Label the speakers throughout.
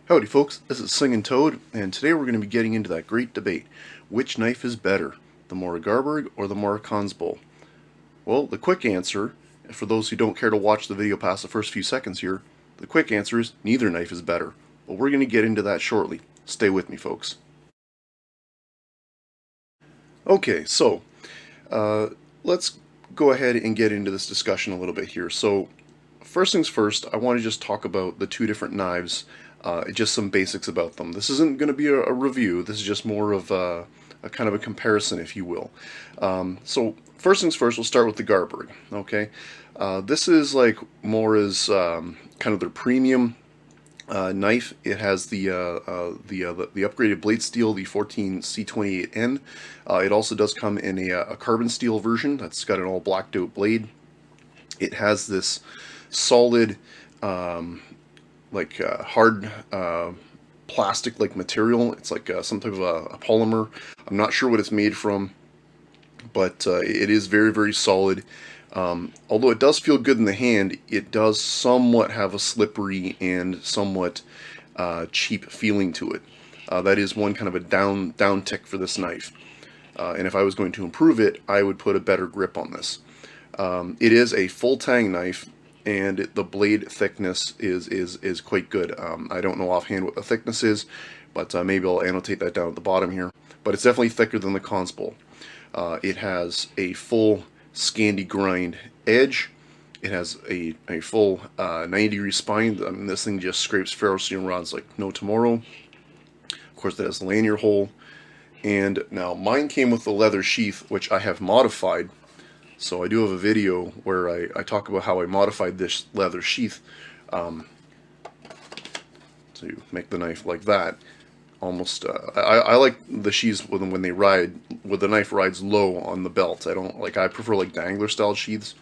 Speaker 1: Howdy folks, this is Singing Toad, and today we're going to be getting into that great debate. Which knife is better, the Morakniv Garberg or the Kansbol? Well, the quick answer, for those who don't care to watch the video past the first few seconds here, the quick answer is neither knife is better. But we're going to get into that shortly. Stay with me, folks. Okay, so let's go ahead and get into this discussion a little bit here. So first things first, I want to just talk about the two different knives, just some basics about them. This isn't going to be a review, this is just more of a kind of a comparison, if you will. So first things first, we'll start with the Garberg. Okay, this is like Mora's kind of their premium knife. It has the upgraded blade steel, the 14C28N. It also does come in a carbon steel version that's got an all blacked out blade. It has this solid, hard plastic-like material. It's like some type of a polymer. I'm not sure what it's made from, but it is very, very solid. Although it does feel good in the hand, it does somewhat have a slippery and somewhat cheap feeling to it. That is one kind of a down tick for this knife. And if I was going to improve it, I would put a better grip on this. It is a full tang knife, and the blade thickness is quite good. I don't know offhand what the thickness is, but maybe I'll annotate that down at the bottom here. But it's definitely thicker than the Kansbol. It has a full Scandi grind edge. It has a full 90-degree spine. I mean, this thing just scrapes ferrocerium rods like no tomorrow. Of course, it has the lanyard hole. And now mine came with the leather sheath, which I have modified. So I do have a video where I talk about how I modified this leather sheath to make the knife like that. Almost, I like the sheaths when they ride, when the knife rides low on the belt. I prefer like dangler style sheaths.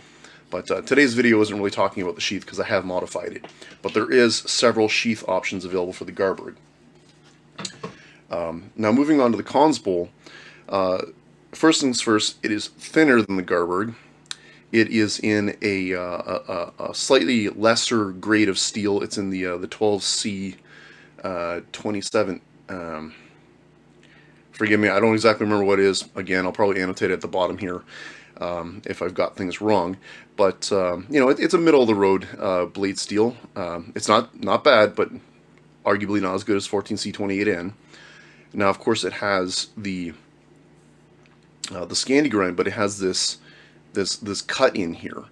Speaker 1: But today's video isn't really talking about the sheath because I have modified it. But there is several sheath options available for the Garberg. Now moving on to the Kansbol. First things first, it is thinner than the Garberg. It is in a slightly lesser grade of steel. It's in the 12C 27. Forgive me, I don't exactly remember what it is. Again, I'll probably annotate it at the bottom here if I've got things wrong. But it's a middle of the road blade steel. It's not bad, but arguably not as good as 14C28N. Now, of course, it has the Scandi grind, but it has this cut in here,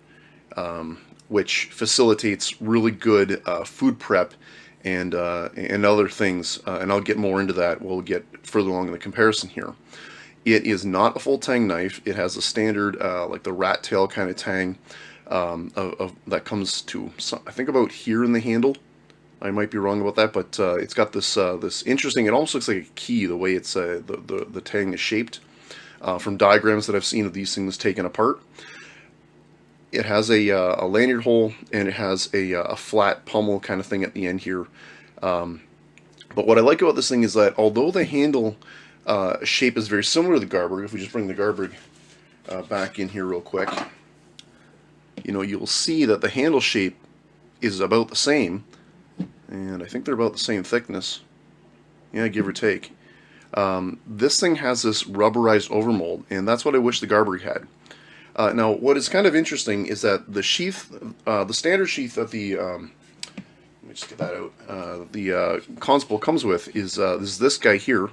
Speaker 1: which facilitates really good food prep and other things, and I'll get more into that. We'll get further along in the comparison here. It is not a full tang knife. It has a standard, like the rat tail kind of tang that comes to, I think, about here in the handle. I might be wrong about that, but it's got this interesting. It almost looks like a key the way it's the tang is shaped. From diagrams that I've seen of these things taken apart. It has a lanyard hole, and it has a flat pommel kind of thing at the end here. But what I like about this thing is that although the handle shape is very similar to the Garberg, if we just bring the Garberg back in here real quick, you'll see that the handle shape is about the same, and I think they're about the same thickness. Yeah, give or take. This thing has this rubberized overmold, and that's what I wish the Garberg had. Now, what is kind of interesting is that the sheath, the standard sheath that the, let me just get that out, the Kansbol comes with is this guy here,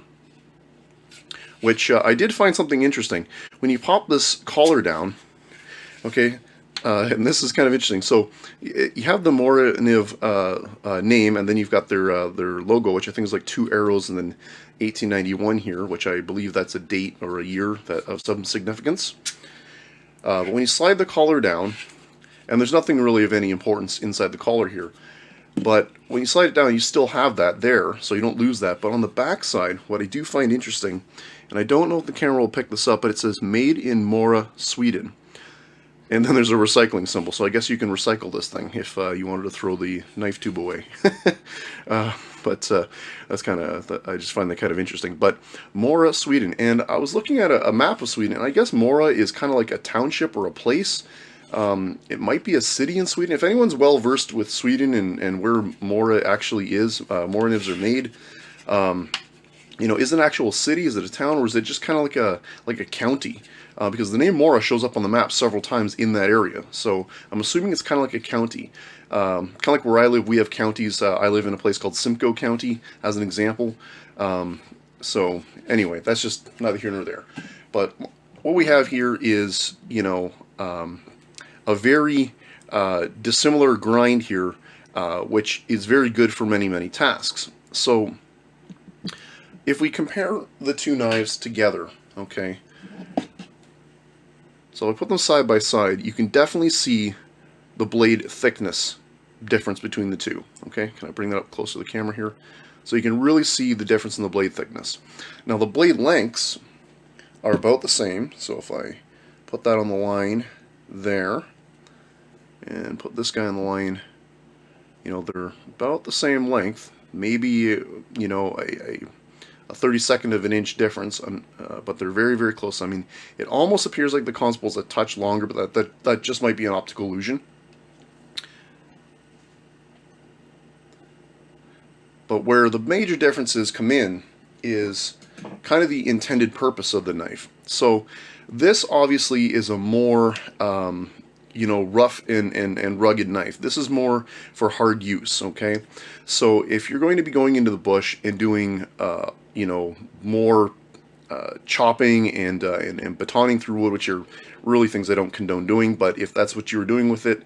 Speaker 1: which I did find something interesting. When you pop this collar down, okay, and this is kind of interesting. So you have the Morakniv name, and then you've got their logo, which I think is like 2 arrows, and then 1891 here, which I believe that's a date or a year of some significance. But when you slide the collar down, and there's nothing really of any importance inside the collar here, but when you slide it down, you still have that there, so you don't lose that. But on the back side, what I do find interesting, and I don't know if the camera will pick this up, but it says "Made in Mora, Sweden." And then there's a recycling symbol, so I guess you can recycle this thing if you wanted to throw the knife tube away. But that's kind of, I just find that kind of interesting. But Mora, Sweden, and I was looking at a map of Sweden, and I guess Mora is kind of like a township or a place. It might be a city in Sweden. If anyone's well versed with Sweden and where Mora actually is, Moraknivs are made. Is it an actual city? Is it a town, or is it just kind of like a county? Because the name Mora shows up on the map several times in that area, so I'm assuming it's kind of like a county. Kind of like where I live, we have counties. I live in a place called Simcoe County, as an example. So anyway, that's just neither here nor there. But what we have here is, a very dissimilar grind here, which is very good for many, many tasks. So if we compare the two knives together, okay, so I put them side by side, you can definitely see the blade thickness difference between the two. Okay, can I bring that up close to the camera here? So you can really see the difference in the blade thickness. Now the blade lengths are about the same, so if I put that on the line there and put this guy on the line, they're about the same length, maybe a 32nd of an inch difference, but they're very, very close. I mean, it almost appears like the Kansbol's a touch longer, but that just might be an optical illusion. But where the major differences come in is kind of the intended purpose of the knife. So this obviously is a more rough and rugged knife. This is more for hard use, okay? So if you're going to be going into the bush and doing more chopping and batoning through wood, which are really things I don't condone doing, but if that's what you were doing with it,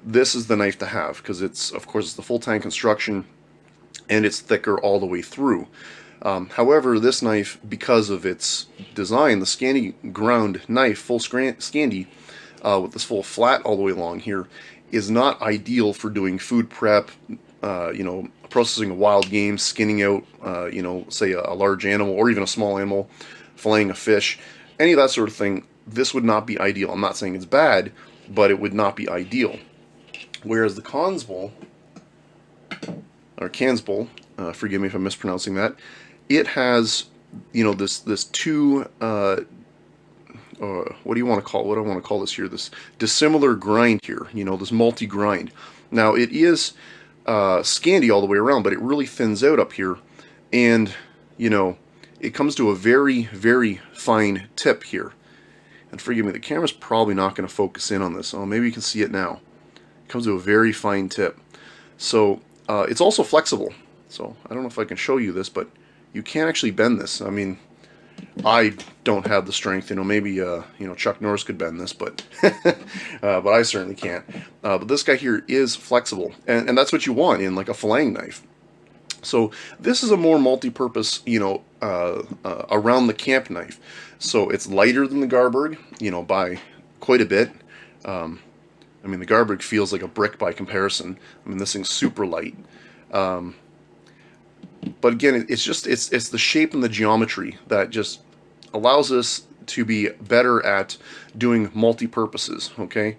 Speaker 1: this is the knife to have, because it's the full tang construction and it's thicker all the way through. However, this knife, because of its design, the Scandi ground knife, full Scandi, with this full flat all the way along here, is not ideal for doing food prep, processing a wild game, skinning out, say a large animal or even a small animal, filleting a fish, any of that sort of thing. This would not be ideal. I'm not saying it's bad, but it would not be ideal. Whereas the Kansbol, forgive me if I'm mispronouncing that, it has, this two, what do you want to call? What do I want to call this here? This dissimilar grind here, this multi-grind. Now it is Scandi all the way around, but it really thins out up here, and it comes to a very, very fine tip here. And forgive me, the camera's probably not going to focus in on this. Oh, maybe you can see it now. It comes to a very fine tip. So it's also flexible. So I don't know if I can show you this, but you can actually bend this. I mean, I don't have the strength. Maybe Chuck Norris could bend this, but but I certainly can't. But this guy here is flexible, and that's what you want in like a filleting knife. So this is a more multi-purpose, around the camp knife. So it's lighter than the Garberg, by quite a bit. I mean, the Garberg feels like a brick by comparison. I mean, this thing's super light. But again, it's the shape and the geometry that just allows us to be better at doing multi-purposes, okay?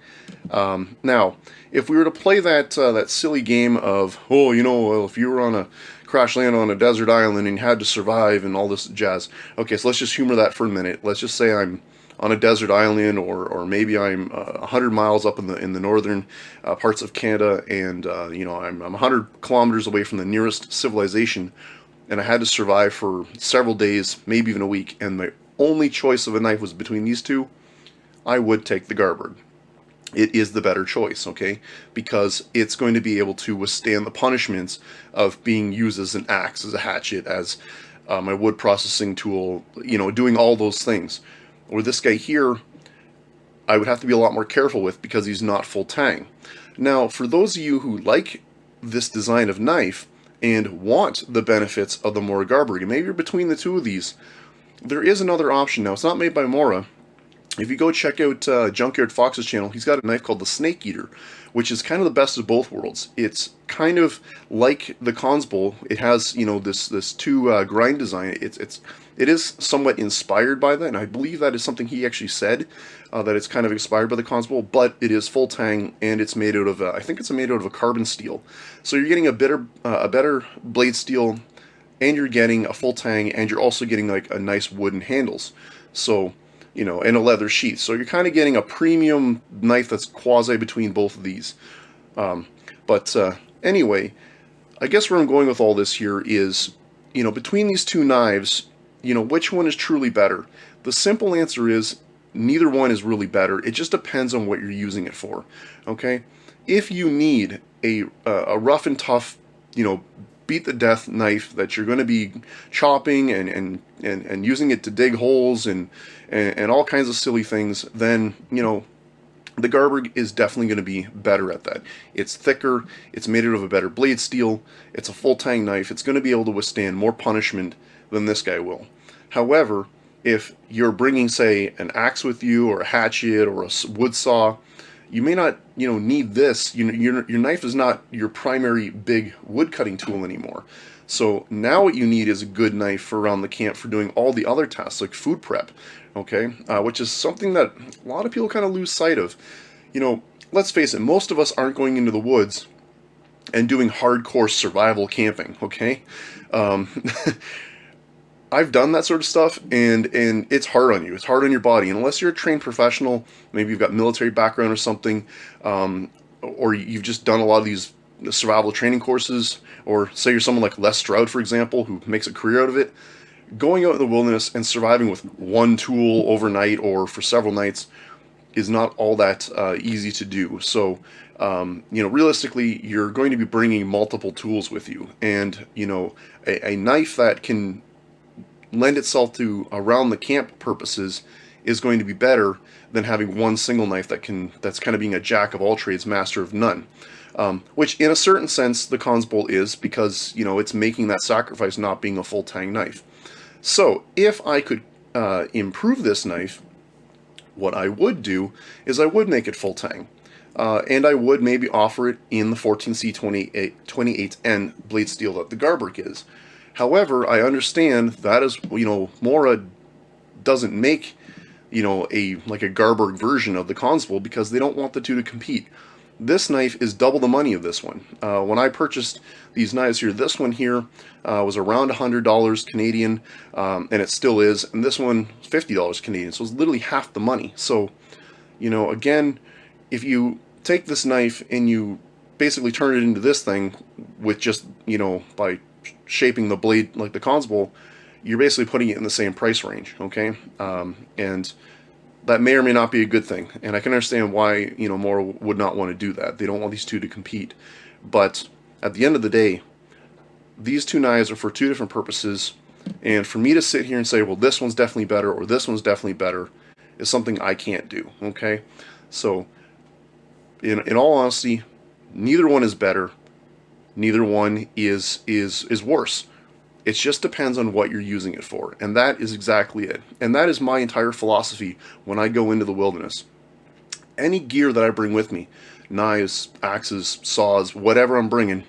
Speaker 1: Now, if we were to play that silly game of, if you were on a crash land on a desert island and you had to survive and all this jazz, okay, so let's just humor that for a minute. Let's just say I'm on a desert island, or maybe I'm 100 miles up in the northern parts of Canada, and I'm 100 kilometers away from the nearest civilization, and I had to survive for several days, maybe even a week, and my only choice of a knife was between these two. I would take the Garberg. It is the better choice, okay? Because it's going to be able to withstand the punishments of being used as an axe, as a hatchet, as my wood processing tool, doing all those things. Or this guy here, I would have to be a lot more careful with because he's not full tang. Now, for those of you who like this design of knife and want the benefits of the Mora Garberg, and maybe you're between the two of these, there is another option. Now, it's not made by Mora. If you go check out Junkyard Fox's channel, he's got a knife called the Snake Eater, which is kind of the best of both worlds. It's kind of like the Kansbol. It has, this two grind design. It is somewhat inspired by that, and I believe that is something he actually said, that it's kind of inspired by the Kansbol, but it is full tang, and it's made out of, I think it's made out of a carbon steel. So you're getting a better blade steel, and you're getting a full tang, and you're also getting like a nice wooden handles. So and a leather sheath. So you're kind of getting a premium knife that's quasi between both of these. But anyway, I guess where I'm going with all this here is, between these two knives, which one is truly better? The simple answer is neither one is really better. It just depends on what you're using it for. Okay? If you need a rough and tough, beat the death knife that you're going to be chopping and using it to dig holes and all kinds of silly things, then the Garberg is definitely going to be better at that. It's thicker, it's made out of a better blade steel, it's a full tang knife, it's going to be able to withstand more punishment than this guy will. However, if you're bringing, say, an axe with you, or a hatchet, or a wood saw, you may not, need this. Your knife is not your primary big wood cutting tool anymore. So now what you need is a good knife for around the camp for doing all the other tasks like food prep, okay? Which is something that a lot of people kind of lose sight of. Let's face it, most of us aren't going into the woods and doing hardcore survival camping, okay? I've done that sort of stuff, and it's hard on you. It's hard on your body. And unless you're a trained professional, maybe you've got military background or something, or you've just done a lot of these survival training courses, or say you're someone like Les Stroud, for example, who makes a career out of it, going out in the wilderness and surviving with one tool overnight or for several nights is not all that easy to do. So, realistically, you're going to be bringing multiple tools with you, and a knife that can lend itself to around the camp purposes is going to be better than having one single knife that's kind of being a jack of all trades, master of none. Which in a certain sense the Kansbol is, because it's making that sacrifice not being a full tang knife. So if I could improve this knife, what I would do is I would make it full tang. And I would maybe offer it in the 14C 28N blade steel that the Garberg is. However, I understand that is, Mora doesn't make, like a Garberg version of the Kansbol because they don't want the two to compete. This knife is double the money of this one. When I purchased these knives here, this one here was around $100 Canadian, and it still is, and this one $50 Canadian, so it's literally half the money. So, again, if you take this knife and you basically turn it into this thing with just, by shaping the blade like the Kansbol, you're basically putting it in the same price range, okay? And that may or may not be a good thing, and I can understand why Mora would not want to do that. They don't want these two to compete, but at the end of the day, these two knives are for two different purposes, and for me to sit here and say, well, this one's definitely better or this one's definitely better is something I can't do, okay? So in all honesty, neither one is better, neither one is worse. It just depends on what you're using it for, and that is exactly it. And that is my entire philosophy when I go into the wilderness. Any gear that I bring with me, knives, axes, saws, whatever I'm bringing,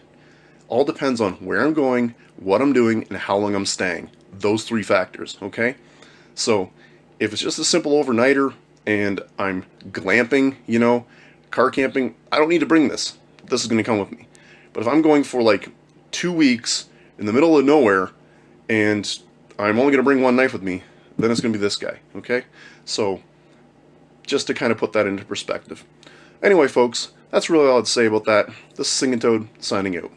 Speaker 1: all depends on where I'm going, what I'm doing, and how long I'm staying. Those three factors, okay? So if it's just a simple overnighter and I'm glamping, car camping, I don't need to bring this. This is going to come with me. But if I'm going for like 2 weeks in the middle of nowhere and I'm only going to bring one knife with me, then it's going to be this guy, okay? So just to kind of put that into perspective. Anyway, folks, that's really all I'd say about that. This is Singing Toad, signing out.